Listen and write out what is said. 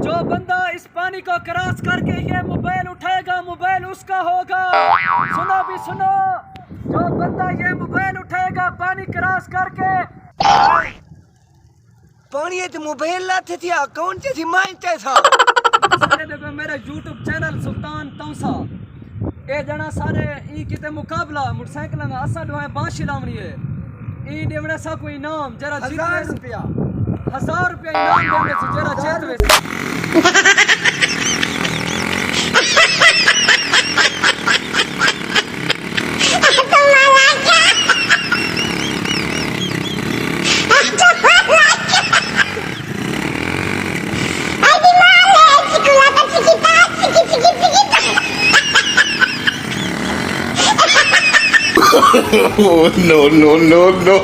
जो बंदा इस पानी को क्रॉस करके ये मोबाइल उठाएगा, मोबाइल उसका होगा। सुनो भी सुनो, जो बंदा ये मोबाइल उठाएगा पानी क्रॉस करके। पानी तो मोबाइल लाते थे, कौन सी मानते था? सारे देखो मेरा YouTube चैनल सुल्तान तौसा। ए जना सारे ई किते मुकाबला मोटरसाइकिल में असा डोए बांशी लावनी है। ई देवड़ा सा कोई इनाम जरा 1000 रुपया, 1000 रुपया इनाम देवे से जरा जीतवे। Oh, no, no, no, no.